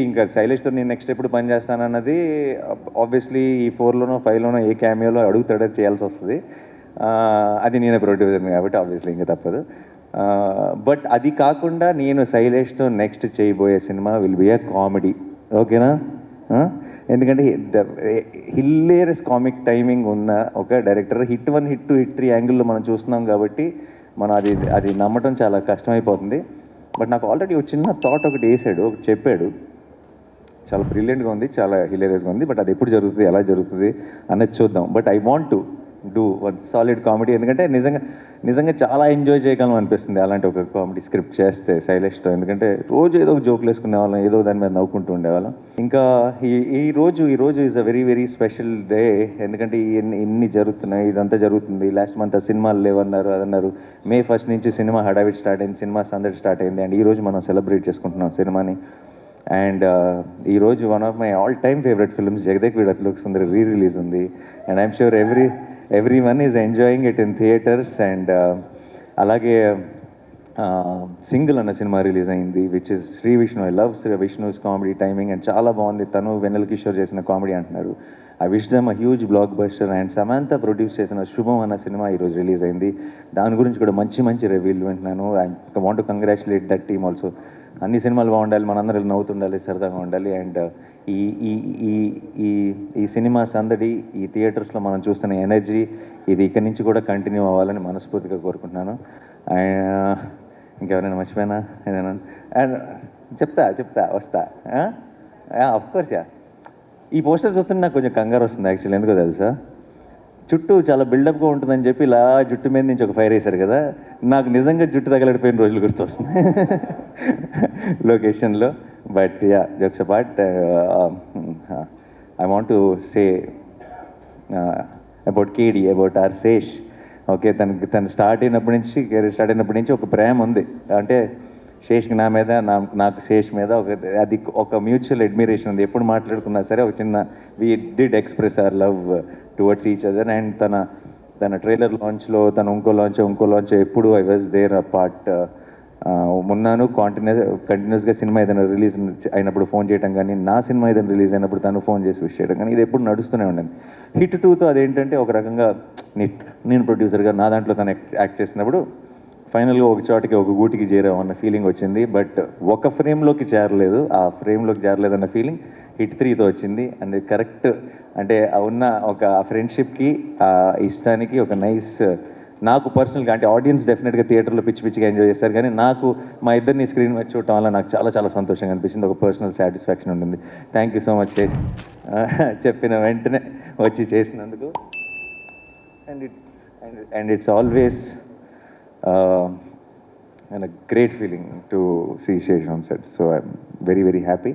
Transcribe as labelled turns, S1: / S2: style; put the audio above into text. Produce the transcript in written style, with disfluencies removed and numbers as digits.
S1: ఇంకా శైలేష్తో నేను నెక్స్ట్ ఎప్పుడు పని చేస్తానన్నది ఆబ్వియస్లీ ఈ 4లోనో 5లోనో ఏ క్యామియోలో అడుగుతాడో చేయాల్సి వస్తుంది. అది నేనే ప్రొడ్యూసర్ని కాబట్టి ఆబ్వియస్లీ ఇంకా తప్పదు. బట్ అది కాకుండా నేను శైలేష్తో నెక్స్ట్ చేయబోయే cinema will be A comedy. ఓకేనా? ఎందుకంటే హిల్లేరియస్ కామిక్ టైమింగ్ ఉన్న ఒక డైరెక్టర్ హిట్ 1, హిట్ 2, హిట్ 3 యాంగిల్లో మనం చూస్తున్నాం కాబట్టి మనం అది నమ్మటం చాలా కష్టమైపోతుంది. బట్ నాకు ఆల్రెడీ ఒక చిన్న థాట్ ఒకటి వేసాడు, ఒకటి చెప్పాడు, చాలా బ్రిలియంట్గా ఉంది, చాలా హిలేరియస్గా ఉంది. బట్ అది ఎప్పుడు జరుగుతుంది, ఎలా జరుగుతుంది అన్నది చూద్దాం. But I want to do one solid comedy, ఎందుకంటే నిజంగా చాలా ఎంజాయ్ చేయగలం అనిపిస్తుంది అలాంటి ఒక కామెడీ స్క్రిప్ట్ చేస్తే శైలేష్తో. ఎందుకంటే రోజు ఏదో ఒక జోకులు వేసుకునే వాళ్ళం, ఏదో దాని మీద నవ్వుకుంటూ ఉండేవాళ్ళం. ఇంకా ఈ రోజు is a very very special day. ఎందుకంటే ఇన్ని జరుగుతున్నాయి, ఇదంతా జరుగుతుంది. లాస్ట్ మంత్ ఆ సినిమాలు లేవన్నారు, అదన్నారు. May 1 నుంచి సినిమా హడావిడి స్టార్ట్ అయింది, సినిమా సందడి స్టార్ట్ అయింది. అండ్ ఈరోజు మనం సెలబ్రేట్ చేసుకుంటున్నాం సినిమాని. అండ్ ఈరోజు one of my all time favourite films Jagadeka Veerudu Athiloka Sundari release ఉంది. And I'm sure everyone is enjoying it in theatres. And అలాగే సింగిల్ అన్న సినిమా రిలీజ్ అయింది, which is Sri Vishnu. I love Sri Vishnu's comedy timing and చాలా బాగుంది. తను వెన్నెల కిషోర్ చేసిన కామెడీ అంటున్నారు. I wish them a huge blockbuster. And Samantha produce చేసిన శుభం అన్న సినిమా ఈరోజు రిలీజ్ అయింది. దాని గురించి కూడా మంచి రివ్యూలు వింటున్నాను. I want to congratulate that team also. అన్ని సినిమాలు బాగుండాలి, మనందరం నవ్వుతుండాలి, సరదాగా ఉండాలి. అండ్ ఈ సినిమా సందడి, ఈ థియేటర్స్లో మనం చూస్తున్న ఎనర్జీ, ఇది ఇక్కడి నుంచి కూడా కంటిన్యూ అవ్వాలని మనస్ఫూర్తిగా కోరుకుంటున్నాను. ఇంకెవరైనా మర్చిపోయినా ఏదైనా? అండ్ చెప్తా వస్తా. అఫ్కోర్స్ ఈ పోస్టర్ చూస్తుంటే నాకు కొంచెం కంగారు వస్తుంది యాక్చువల్లీ. ఎందుకో తెలుసా? చుట్టూ చాలా బిల్డప్గా ఉంటుందని చెప్పి ఇలా జుట్టు మీద నుంచి ఒక ఫైర్ వేశారు కదా, నాకు నిజంగా జుట్టు తగలడిపోయిన రోజులు గుర్తొస్తున్నాయి లొకేషన్లో. But jokes apart, I want to say about KD, about R Sesh. Okay, తను స్టార్ట్ అయినప్పటి నుంచి ఒక ప్రేమ ఉంది. అంటే శేష్కి నా మీద, నాకు శేష్ మీద ఒక మ్యూచువల్ అడ్మిరేషన్ ఉంది. ఎప్పుడు మాట్లాడుకున్నా సరే ఒక చిన్న we did express our love towards each other. And తన ట్రైలర్ లాంచ్లో, తన ఇంకో లాంచ్ ఎప్పుడు I was there a part ఉన్నాను. కంటిన్యూస్గా సినిమా ఏదైనా రిలీజ్ అయినప్పుడు ఫోన్ చేయడం కానీ, నా సినిమా ఏదైనా రిలీజ్ అయినప్పుడు తను ఫోన్ చేసి విష్ చేయడం కానీ, ఇది ఎప్పుడు నడుస్తూనే ఉండండి. హిట్ 2తో అదేంటంటే ఒక రకంగా నేను ప్రొడ్యూసర్గా నా దాంట్లో తను యాక్ట్ చేసినప్పుడు ఫైనల్గా ఒక చోటికి, ఒక గూటికి చేరామన్న ఫీలింగ్ వచ్చింది. బట్ ఒక ఫ్రేమ్లోకి చేరలేదు, ఆ ఫ్రేమ్లోకి చేరలేదన్న ఫీలింగ్ హిట్ 3తో వచ్చింది. అండ్ కరెక్ట్ అంటే ఉన్న ఒక ఫ్రెండ్షిప్కి, ఆ ఇష్టానికి ఒక నైస్, నాకు పర్సనల్గా అంటే ఆడియన్స్ డెఫినెట్గా థియేటర్లో పిచ్చిగా ఎంజాయ్ చేస్తారు, కానీ నాకు మా ఇద్దరిని స్క్రీన్ మీద చూడటం వల్ల నాకు చాలా సంతోషంగా అనిపించింది. ఒక పర్సనల్ సాటిస్ఫాక్షన్ ఉంటుంది. థ్యాంక్ యూ సో మచ్ చేసి చెప్పిన వెంటనే వచ్చి చేసినందుకు. And it's always and a great feeling to see Shesh on set. So I'm very happy.